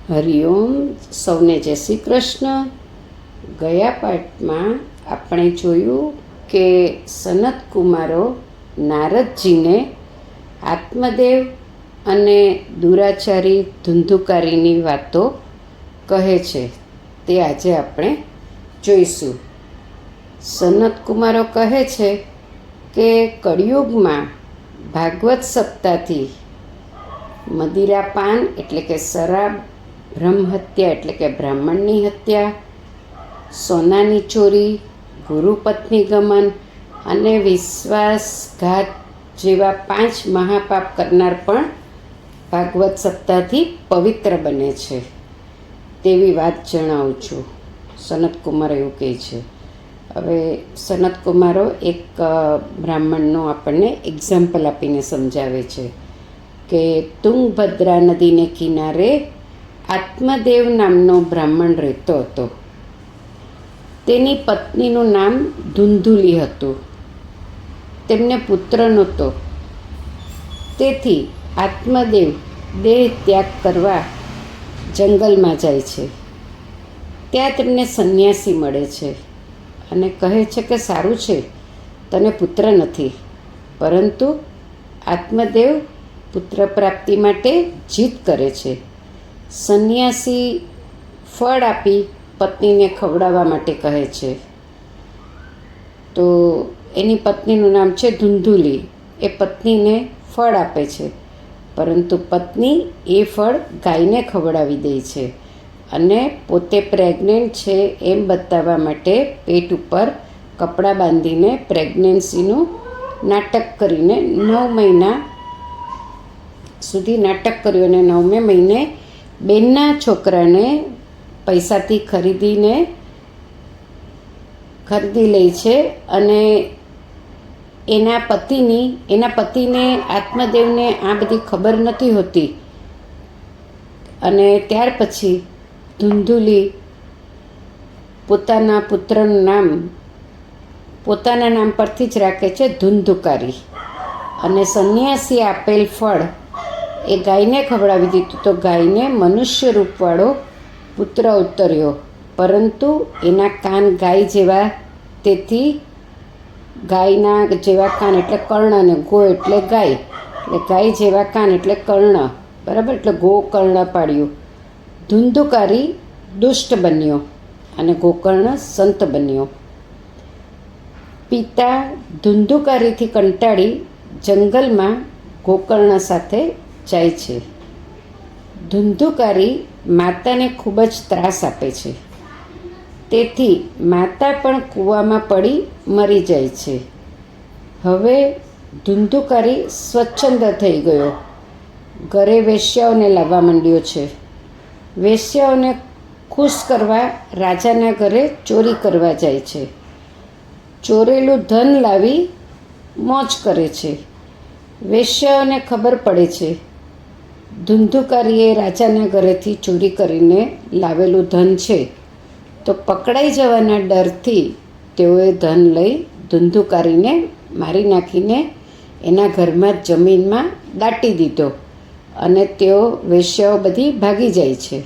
હરિઓમ, સૌને જય શ્રી કૃષ્ણ. ગયા પાઠમાં આપણે જોયું કે સનત કુમારો નારદજીને આત્મદેવ અને દુરાચારી ધુંધુકારીની વાતો કહે છે. તે આજે આપણે જોઈશું. સનત કુમારો કહે છે કે કળિયુગમાં ભાગવત સપ્તાહથી મદિરાપાન એટલે કે શરાબ, બ્રહ્મહત્યા એટલે કે બ્રાહ્મણની હત્યા, સોનાની ચોરી, ગુરુપત્ની ગમન અને વિશ્વાસઘાત જેવા 5 મહાપાપ કરનાર પણ ભાગવત સપ્તાહથી પવિત્ર બને છે તેવી વાત જણાવું છું. સનત કુમાર એવું કહે છે. હવે સનત કુમારો એક બ્રાહ્મણનું આપણને એક્ઝામ્પલ આપીને સમજાવે છે કે તુંગભદ્રા નદીને કિનારે આત્મદેવ નામનો બ્રાહ્મણ રહેતો હતો. તેની પત્નીનું નામ ધુંધુલી હતું. તેમને પુત્ર નહોતો. તેથી આત્મદેવ દેહ ત્યાગ કરવા જંગલમાં જાય છે. ત્યાં તેમને સંન્યાસી મળે છે અને કહે છે કે સારું છે, તને પુત્ર નથી, પરંતુ આત્મદેવ પુત્ર પ્રાપ્તિ માટે જીદ કરે છે. સંન્યાસી ફળ આપી પત્નીને ખવડાવવા માટે કહે છે. તો એની પત્નીનું નામ છે ધુંધુલી. એ પત્નીને ફળ આપે છે, પરંતુ પત્ની એ ફળ ગાયને ખવડાવી દે છે અને પોતે પ્રેગ્નન્ટ છે એમ બતાવવા માટે પેટ ઉપર કપડાં બાંધીને પ્રેગ્નન્સીનું નાટક કરીને 9 મહિના સુધી નાટક કર્યું અને 9મે મહિને બેનના છોકરાને પૈસાથી ખરીદી લે છે અને એના પતિને આત્મદેવને આ બધી ખબર નથી હોતી. અને ત્યાર પછી ધુંધુલી પોતાના પુત્રનું નામ પોતાના નામ પરથી જ રાખે છે, ધુંધુકારી. અને સંન્યાસી આપેલ ફળ એ ગાયને ખવડાવી દીધું તો ગાયને મનુષ્ય રૂપવાળો પુત્ર ઉતર્યો, પરંતુ એના કાન ગાય જેવા, તેથી ગાયના જેવા કાન એટલે કર્ણ અને ગો એટલે ગાય, એટલે ગાય જેવા કાન એટલે કર્ણ, બરાબર, એટલે ગોકર્ણ પાડ્યું. ધુંધુકારી દુષ્ટ બન્યો અને ગોકર્ણ સંત બન્યો. પિતા ધુંધુકારીથી કંટાળી જંગલમાં ગોકર્ણ સાથે જાય છે. ધુંધુકારી માતાને ખૂબ જ ત્રાસ આપે છે, તેથી માતા પણ કૂવામાં પડી મરી જાય છે. હવે ધુંધુકારી સ્વચ્છંદ થઈ ગયો. ઘરે વેશ્યાઓને લાવવા માંડ્યો છે. વેશ્યાઓને ખુશ કરવા રાજાના ઘરે ચોરી કરવા જાય છે. ચોરેલું ધન લાવી મોજ કરે છે. વેશ્યાઓને ખબર પડે છે ધુંધુકારીએ રાજાના ઘરેથી ચોરી કરીને લાવેલું ધન છે, તો પકડાઈ જવાના ડરથી તેઓએ ધન લઈ ધુંધુકારીને મારી નાખીને એના ઘરમાં જ જમીનમાં દાટી દીધો અને તેઓ વેશ્યાઓ બધી ભાગી જાય છે.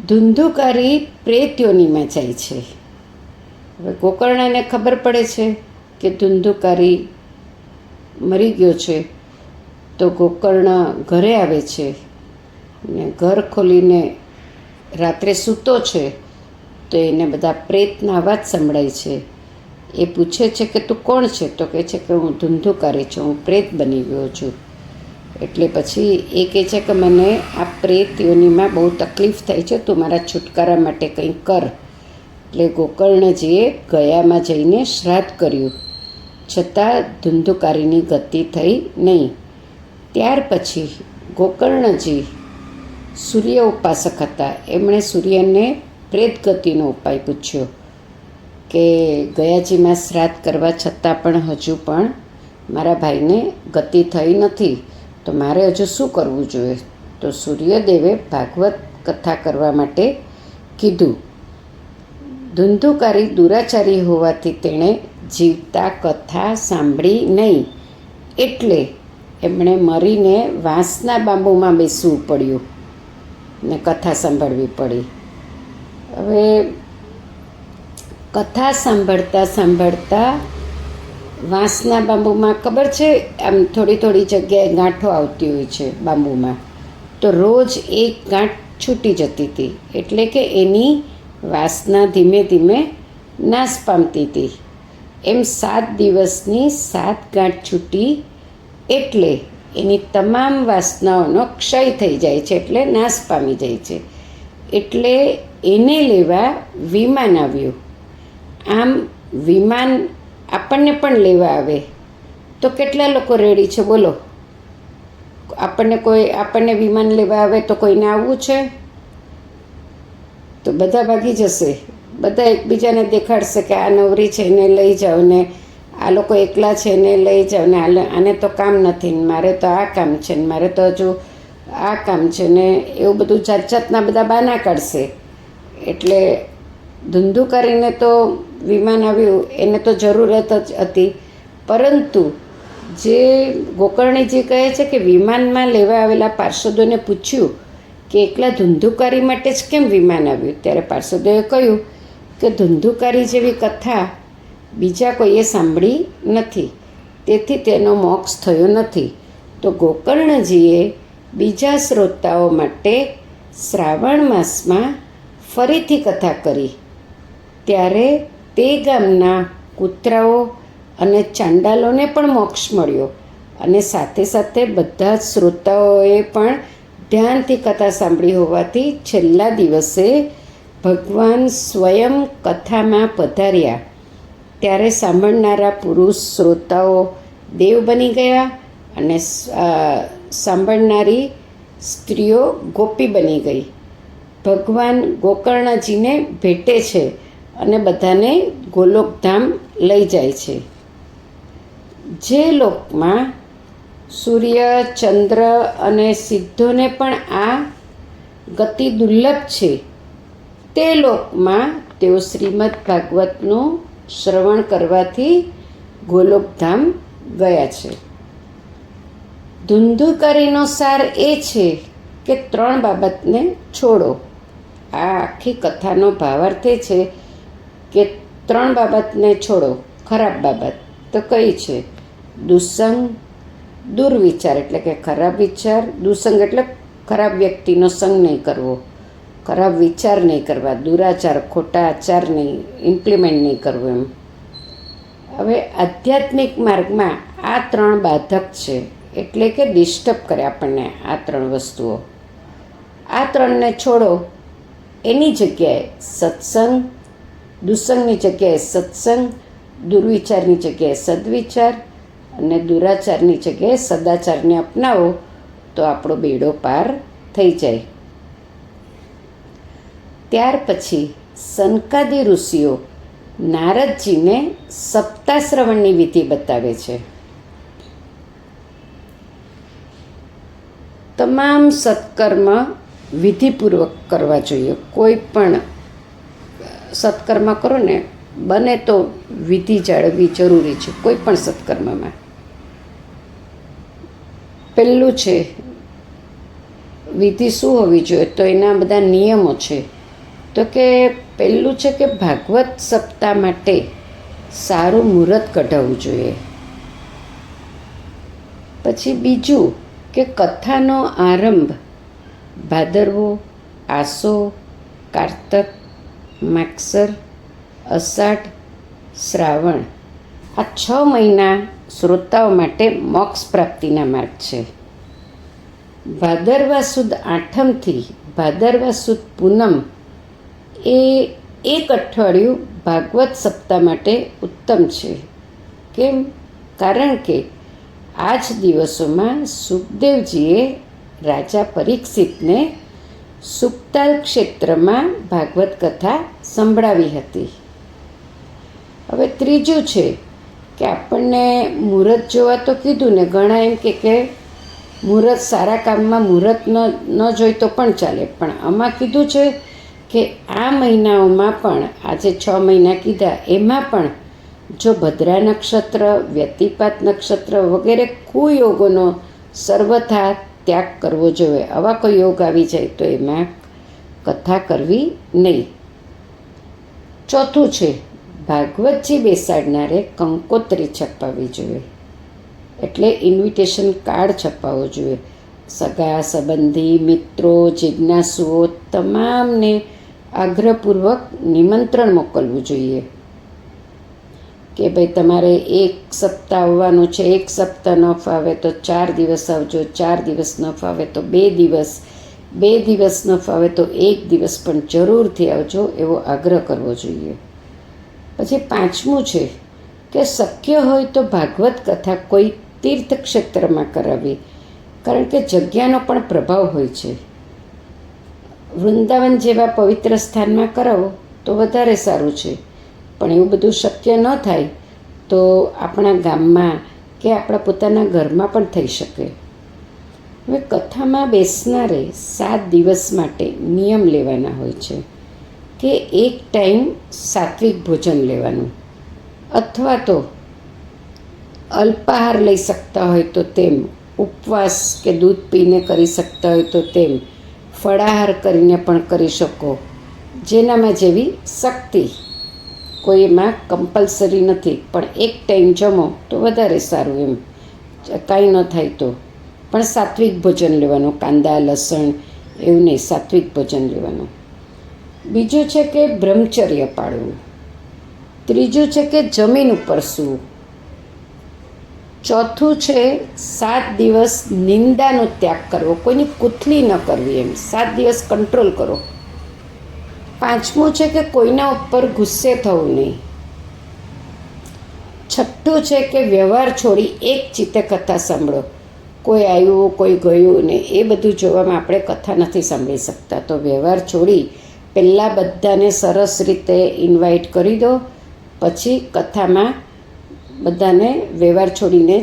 ધુંધુકારી પ્રેત યોનિમાં જાય છે. હવે ગોકર્ણને ખબર પડે છે કે ધુંધુકારી મરી ગયો છે, તો ગોકર્ણ ઘરે આવે છે ને ઘર ખોલીને રાત્રે સૂતો છે તો એને બધા પ્રેતના અવાજ સંભળાય છે. એ પૂછે છે કે તું કોણ છે? તો કહે છે કે હું ધુંધુકારી છું, હું પ્રેત બની ગયો છું. એટલે પછી એ કહે છે કે મને આ પ્રેત યોનિમાં બહુ તકલીફ થાય છે, તું મારા છુટકારા માટે કંઈક કર. એટલે ગોકર્ણજીએ ગયામાં જઈને શ્રાદ્ધ કર્યું, છતાં ધુંધુકારીની ગતિ થઈ નહીં. ત્યાર પછી ગોકર્ણજી સૂર્ય ઉપાસક હતા. એમણે સૂર્યને પ્રેત ગતિનો ઉપાય પૂછ્યો કે ગયાજીમાં શ્રાદ્ધ કરવા છતાં પણ હજુ પણ મારા ભાઈને ગતિ થઈ નથી, તો મારે હજુ શું કરવું જોઈએ? તો સૂર્યદેવે ભાગવત કથા કરવા માટે કીધું. ધુંધુકારી દુરાચારી હોવાથી તેણે જીવતા કથા સાંભળી નહીં, એટલે એમણે મરીને વાંસના બાંબુમાં બેસવું પડ્યું. ને કથા સાંભળવી પડી. હવે કથા સાંભળતા સાંભળતા વાંસના બાંબુમાં ખબર છે આમ થોડી થોડી જગ્યાએ ગાંઠો આવતી હોય છે બાંબુમાં, તો રોજ એક ગાંઠ છૂટી જતી હતી, એટલે કે એની વાસના ધીમે ધીમે નાશ પામતી હતી. એમ 7 દિવસની 7 ગાંઠ છૂટી એટલે એની તમામ વાસનાઓનો ક્ષય થઈ જાય છે, એટલે નાશ પામી જાય છે. એટલે એને લેવા વિમાન આવ્યું. આમ વિમાન આપણને પણ લેવા આવે તો કેટલા લોકો રેડી છે બોલો? આપણને વિમાન લેવા આવે તો કોઈને આવવું છે? તો બધા ભાગી જશે. બધા એકબીજાને દેખાડશે કે આ નવરી છે એને લઈ જાઓ, ને આ લોકો એકલા છે એને લઈ જાઓ, ને આને તો કામ નથી ને મારે તો આ કામ છે ને મારે તો હજુ આ કામ છે ને એવું બધું જાત જાતના બધા બહાના કાઢશે. એટલે ધુંધુકારીને તો વિમાન આવ્યું એને તો જરૂરત જ હતી, પરંતુ જે ગોકર્ણીજી કહે છે કે વિમાનમાં લેવા આવેલા પાર્ષદોને પૂછ્યું કે એકલા ધુંધુકારી માટે જ કેમ વિમાન આવ્યું? ત્યારે પાર્ષદોએ કહ્યું કે ધુંધુકારી જેવી કથા બીજા કોઈએ સાંભળી નથી, તેથી તેનો મોક્ષ થયો નથી. તો ગોકર્ણજીએ બીજા શ્રોતાઓ માટે શ્રાવણ માસમાં ફરીથી કથા કરી. ત્યારે તે ગામના કૂતરાઓ અને ચાંડાલોને પણ મોક્ષ મળ્યો, અને સાથે સાથે બધા જ શ્રોતાઓએ પણ ધ્યાનથી કથા સાંભળી હોવાથી છેલ્લા દિવસે ભગવાન સ્વયં કથામાં પધાર્યા. ત્યારે સાંભળનારા પુરુષ શ્રોતાઓ દેવ બની ગયા અને સાંભળનારી સ્ત્રીઓ ગોપી બની ગઈ. ભગવાન ગોકર્ણજીને ભેટે છે અને બધાને ગોલોકધામ લઈ જાય છે. જે લોકમાં સૂર્ય, ચંદ્ર અને સિદ્ધોને પણ આ ગતિ દુર્લભ છે, તે લોકમાં તેઓ શ્રીમદ ભાગવતનું શ્રવણ કરવાથી ગોલોકધામ ગયા છે. ધુંધુકારીનો સાર એ છે કે 3 બાબતને છોડો. આ આખી કથાનો ભાવાર્થ એ છે કે 3 બાબતને છોડો. ખરાબ બાબત તો કઈ છે? દુસંગ, દુર્વિચાર એટલે કે ખરાબ વિચાર. દુસંગ એટલે ખરાબ વ્યક્તિનો સંગ નહીં કરવો, ખરાબ વિચાર નહીં કરવા, દુરાચાર, ખોટા આચાર નહીં ઇમ્પ્લિમેન્ટ નહીં કરવું એમ. હવે આધ્યાત્મિક માર્ગમાં આ 3 બાધક છે, એટલે કે ડિસ્ટર્બ કરે આપણને આ 3 વસ્તુઓ. આ 3ને છોડો. એની જગ્યાએ સત્સંગ, દુસંગની જગ્યાએ સત્સંગ, દુર્વિચારની જગ્યાએ સદવિચાર અને દુરાચારની જગ્યાએ સદાચારને અપનાવો તો આપણો બેડો પાર થઈ જાય. ત્યાર પછી સનકાદી ઋષિઓ નારદજીને સપ્તાશ્રવણની વિધિ બતાવે છે. તમામ સત્કર્મ વિધિપૂર્વક કરવા જોઈએ. કોઈ પણ સત્કર્મ કરો ને બને તો વિધિ જાળવવી જરૂરી છે કોઈ પણ સત્કર્મમાં. પહેલું છે વિધિ શું હોવી જોઈએ, તો એના બધા નિયમો છે. તો કે પહેલું છે કે ભાગવત સપ્તાહ માટે સારું મુહૂર્ત કઢાવવું જોઈએ. પછી બીજું કે કથાનો આરંભ ભાદરવો, આસો, કારતક, માગસર, અષાઢ, શ્રાવણ આ 6 મહિના શ્રોતાઓ માટે મોક્ષ પ્રાપ્તિના માર્ગ છે. ભાદરવા સુદ આઠમથી ભાદરવા સુદ પૂનમ એ 1 અઠવાડિયું ભાગવત સપ્તાહ માટે ઉત્તમ છે. કેમ? કારણ કે આ જ દિવસોમાં સુખદેવજીએ રાજા પરીક્ષિતને સુક્તાલ ક્ષેત્રમાં ભાગવત કથા સંભળાવી હતી. હવે ત્રીજું છે કે આપણને મુહૂર્ત જોવા તો કીધું ને, ઘણા એમ કે મુહૂર્ત સારા કામમાં મુહૂર્ત ન જોઈ તો પણ ચાલે, પણ આમાં કીધું છે કે આ મહિનાઓમાં પણ આજે 6 મહિના કીધા એમાં પણ જો ભદ્રા નક્ષત્ર, વ્યતિપાત નક્ષત્ર વગેરે કુયોગોનો સર્વથા ત્યાગ કરવો જોઈએ. આવા કોઈ યોગ આવી જાય તો એમાં કથા કરવી નહીં. ચોથું છે, ભાગવતજી બેસાડનારે કંકોત્રી છપાવવી જોઈએ, એટલે ઇન્વિટેશન કાર્ડ છપાવવો જોઈએ. સગા સંબંધી, મિત્રો, જિજ્ઞાસુઓ તમામને આગ્રહપૂર્વક નિમંત્રણ મોકલવું જોઈએ કે ભાઈ તમારે 1 સપ્તાહ આવવાનું છે. 1 સપ્તાહ ન ફાવે તો 4 દિવસ આવજો, 4 દિવસ ન ફાવે તો 2 દિવસ, 2 દિવસ ન ફાવે તો 1 દિવસ પણ જરૂરથી આવજો, એવો આગ્રહ કરવો જોઈએ. પછી 5મું છે કે શક્ય હોય તો ભાગવત કથા કોઈ તીર્થક્ષેત્રમાં કરાવવી, કારણ કે જગ્યાનો પણ પ્રભાવ હોય છે. વૃંદાવન જેવા પવિત્ર સ્થાનમાં કરાવો તો વધારે સારું છે, પણ એવું બધું શક્ય ન થાય તો આપણા ગામમાં કે આપણા પોતાના ઘરમાં પણ થઈ શકે. હવે કથામાં બેસનારે 7 દિવસ માટે નિયમ લેવાના હોય છે કે એક ટાઈમ સાત્વિક ભોજન લેવાનું, અથવા તો અલ્પાહાર લઈ શકતા હોય તો તેમ, ઉપવાસ કે દૂધ પીને કરી શકતા હોય તો તેમ, ફળાહાર કરીને પણ કરી શકો, જેનામાં જેવી શક્તિ. કોઈમાં કમ્પલસરી નથી, પણ એક ટાઈમ જમો તો વધારે સારું. એમ કાંઈ ન થાય તો પણ સાત્વિક ભોજન લેવાનું, કાંદા લસણ એવું નહીં, સાત્વિક ભોજન લેવાનું. બીજું છે કે બ્રહ્મચર્ય પાળવું. ત્રીજું છે કે જમીન ઉપર સૂવું. ચોથું છે 7 દિવસ નિંદાનો ત્યાગ કરવો, કોઈની કુથલી ન કરવી, એમ 7 દિવસ કંટ્રોલ કરો. 5મું છે કે કોઈના ઉપર ગુસ્સે થવું નહીં. 6ઠું છે કે વ્યવહાર છોડી એક ચિત્તે કથા સાંભળો. કોઈ આવ્યું કોઈ ગયું ને એ બધું જોવામાં આપણે કથા નથી સાંભળી શકતા, તો વ્યવહાર છોડી પહેલાં બધાને સરસ રીતે ઇન્વાઇટ કરી દો, પછી કથામાં બધાને વ્યવહાર છોડીને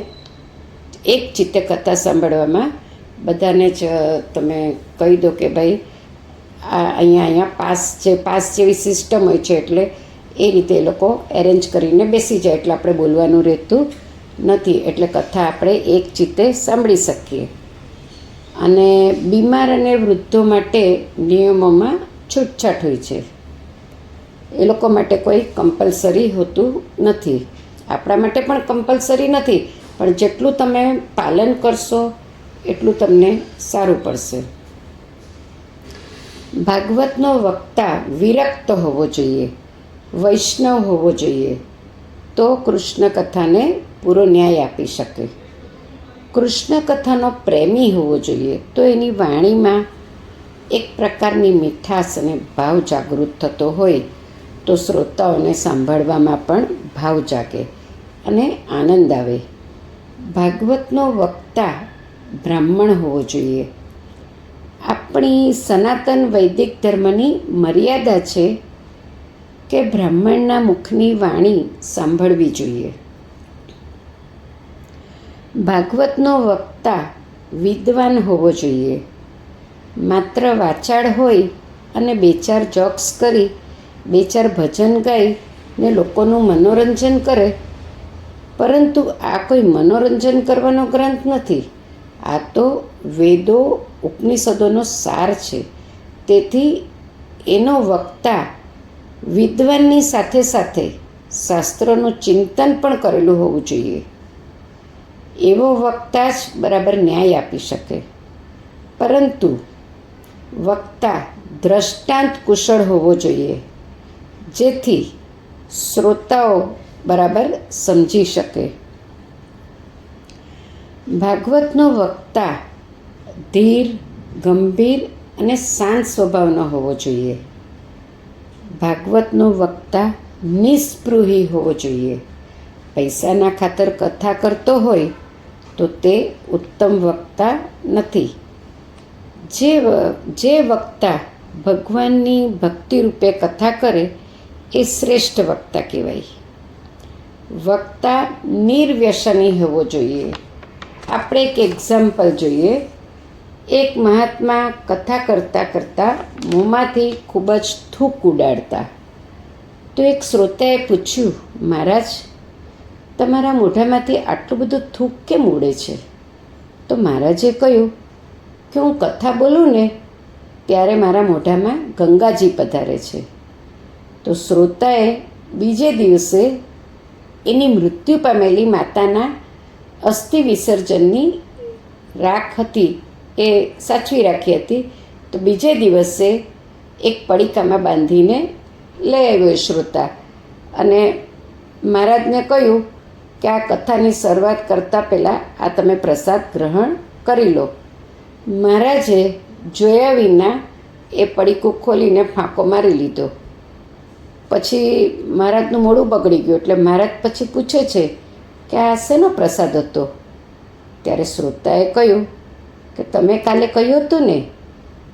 એક ચિત્તે કથા સાંભળવામાં બધાને જ તમે કહી દો કે ભાઈ અહીંયા પાસ જેવી સિસ્ટમ હોય છે, એટલે એ રીતે એ લોકો એરેન્જ કરીને બેસી જાય, એટલે આપણે બોલવાનું રહેતું નથી, એટલે કથા આપણે એક ચિત્તે સાંભળી શકીએ. અને બીમાર અને વૃદ્ધો માટે નિયમોમાં છૂટછાટ હોય છે, એ લોકો માટે કોઈ કમ્પલસરી હોતું નથી. આપણા માટે પણ કમ્પલસરી નથી, પણ જેટલું તમે પાલન કરશો એટલું તમને સારું પડશે. ભાગવતનો વક્તા વિરક્ત હોવો જોઈએ, વૈષ્ણવ હોવો જોઈએ, તો કૃષ્ણ કથાને પૂરો ન્યાય આપી શકે. કૃષ્ણ કથાનો પ્રેમી હોવો જોઈએ, તો એની વાણીમાં એક પ્રકારની મીઠાશ અને ભાવ જાગૃત થતો હોય તો શ્રોતાઓને સાંભળવામાં પણ ભાવ જાગે અને આનંદ આવે. ભાગવતનો વક્તા બ્રાહ્મણ હોવો જોઈએ. આપણી સનાતન વૈદિક ધર્મની મર્યાદા છે કે બ્રાહ્મણના મુખની વાણી સાંભળવી જોઈએ. ભાગવતનો વક્તા વિદ્વાન હોવો જોઈએ. માત્ર વાચાળ હોય અને 2-4 જોક્સ કરી 2-4 ભજન ગાઈ ને લોકોનું મનોરંજન કરે, પરંતુ આ કોઈ મનોરંજન કરવાનો ગ્રંથ નથી. આ તો વેદો ઉપનિષદોનો સાર છે. તેથી એનો વક્તા વિદ્વાનની સાથે સાથે શાસ્ત્રોનું ચિંતન પણ કરેલું હોવું જોઈએ. એવો વક્તા જ બરાબર ન્યાય આપી શકે. પરંતુ વક્તા દ્રષ્ટાંત કુશળ હોવો જોઈએ, જેથી શ્રોતાઓ બરાબર સમજી શકે. ભાગવતનો વક્તા ધીર, ગંભીર અને શાંત સ્વભાવનો હોવો જોઈએ. ભાગવતનો વક્તા નિસ્પૃહી હોવો જોઈએ. પૈસાના ખાતર કથા કરતો હોય તો તે ઉત્તમ વક્તા નથી. જે વક્તા ભગવાનની ભક્તિ રૂપે કથા કરે એ શ્રેષ્ઠ વક્તા કહેવાય. વક્તા નિર્વ્યસની હોવો જોઈએ. આપણે એક એક્ઝામ્પલ જોઈએ. એક મહાત્મા કથા કરતાં કરતાં મોંમાંથી ખૂબ જ થૂક ઉડાડતા. તો એક શ્રોતાએ પૂછ્યું, મહારાજ, તમારા મોઢામાંથી આટલું બધું થૂક કેમ ઉડે છે? તો મહારાજે કહ્યું કે હું કથા બોલું ને ત્યારે મારા મોઢામાં ગંગાજી પધારે છે. તો શ્રોતાએ બીજે દિવસે એની મૃત્યુ પામેલી માતાના અસ્થિ વિસર્જનની રાખ હતી એ સાચવી રાખી હતી. તો બીજે દિવસે એક પડીકામાં બાંધીને લઈ આવ્યો શ્રોતા અને મહારાજને કહ્યું કે આ કથાની શરૂઆત કરતાં પહેલાં આ તમે પ્રસાદ ગ્રહણ કરી લો. મહારાજે જોયા વિના એ પડીકું ખોલીને ફાંકો મારી લીધો. પછી મહારાજનું મોઢું બગડી ગયું એટલે મહારાજ પછી પૂછે છે કે આ શેનો પ્રસાદ હતો? ત્યારે શ્રોતાએ કહ્યું કે તમે કાલે કહ્યું હતું ને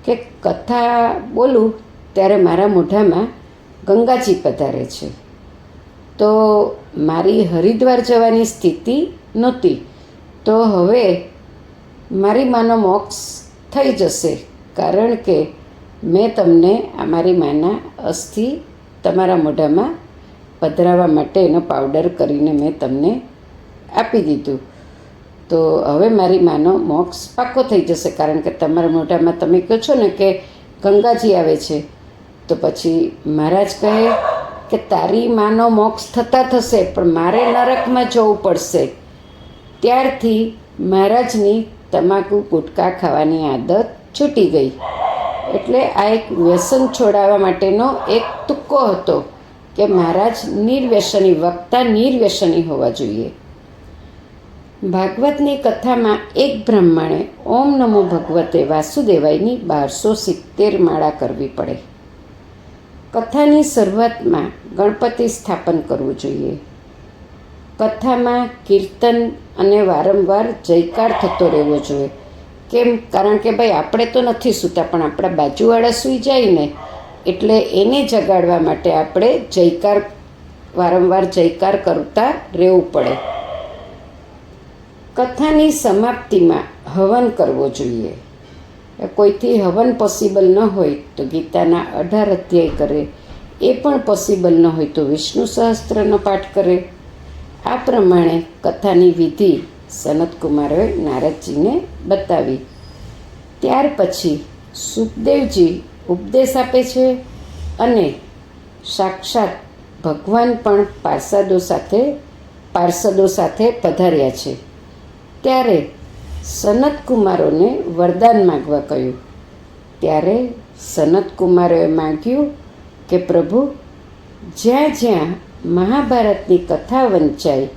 કે કથા બોલું ત્યારે મારા મોઢામાં ગંગાજી પધારે છે. તો મારી હરિદ્વાર જવાની સ્થિતિ નહોતી, તો હવે મારી માનો મોક્ષ થઈ જશે, કારણ કે મેં તમને આ મારી માના અસ્થિ તમારા મોઢામાં પધરાવવા માટે એનો પાવડર કરીને મેં તમને આપી દીધું. તો હવે મારી માનો મોક્ષ પાક્કો થઈ જશે, કારણ કે તમારા મોઢામાં તમે કહો છો ને કે ગંગાજી આવે છે. તો પછી મહારાજ કહે કે તારી માનો મોક્ષ થશે, પણ મારે નરકમાં જવું પડશે. ત્યારથી મહારાજની તમાકુ ગુટકા ખાવાની આદત છૂટી ગઈ. એટલે આ એક વ્યસન છોડાવવા માટેનો એક તુક્કો હતો કે મહારાજ નિર્વ્યસની, વક્તા નિર્વ્યસની હોવા જોઈએ. ભાગવતની કથામાં એક બ્રાહ્મણે ઓમ નમો ભગવતે વાસુદેવાયની 1270 માળા કરવી પડે. કથાની શરૂઆતમાં ગણપતિ સ્થાપન કરવું જોઈએ. કથામાં કીર્તન અને વારંવાર જયકાર થતો રહેવો જોઈએ. કેમ? કારણ કે ભાઈ આપણે તો નથી સૂતા, પણ આપણા બાજુવાળા સૂઈ જાય ને, એટલે એને જગાડવા માટે આપણે જયકાર, વારંવાર જયકાર કરતા રહેવું પડે. કથાની સમાપ્તિમાં હવન કરવો જોઈએ. કોઈથી હવન પોસિબલ ન હોય તો ગીતાના 18 અધ્યાય કરે, એ પણ પોસિબલ ન હોય તો વિષ્ણુ સહસ્ત્રનો પાઠ કરે. આ પ્રમાણે કથાની વિધિ સનતકુમારોએ નારદજીને બતાવી. ત્યાર પછી સુખદેવજી ઉપદેશ આપે છે અને સાક્ષાત ભગવાન પણ પાર્ષદો સાથે પધાર્યા છે. ત્યારે સનતકુમારોને વરદાન માગવા કહ્યું. ત્યારે સનતકુમારોએ માગ્યું કે પ્રભુ, જ્યાં જ્યાં મહાભારતની કથા વંચાય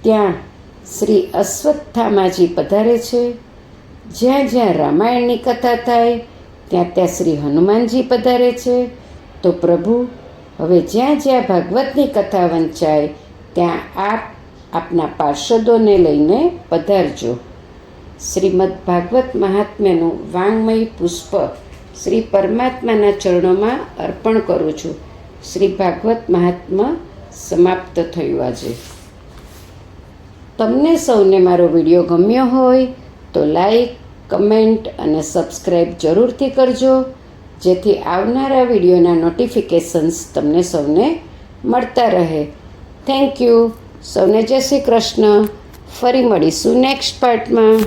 ત્યાં શ્રી અશ્વત્થામાજી પધારે છે, જ્યાં જ્યાં રામાયણની કથા થાય ત્યાં ત્યાં શ્રી હનુમાનજી પધારે છે. તો પ્રભુ, હવે જ્યાં જ્યાં ભાગવતની કથા વંચાય ત્યાં આપ આપના પાર્ષદોને લઈને પધારજો. શ્રીમદ ભાગવત મહાત્મ્યનું વાંગ્મય પુષ્પ શ્રી પરમાત્માના ચરણોમાં અર્પણ કરું છું. શ્રી ભાગવત મહાત્મ્ય સમાપ્ત થયું આજે. તમને સૌને મારો વિડીયો ગમ્યો હોય તો લાઈક, કમેન્ટ અને સબસ્ક્રાઈબ જરૂરથી કરજો, જેથી આવનારા વિડીયોના નોટિફિકેશન્સ તમને સૌને મળતા રહે. Thank you. સૌને જય શ્રી કૃષ્ણ. ફરી મળીશું નેક્સ્ટ પાર્ટમાં.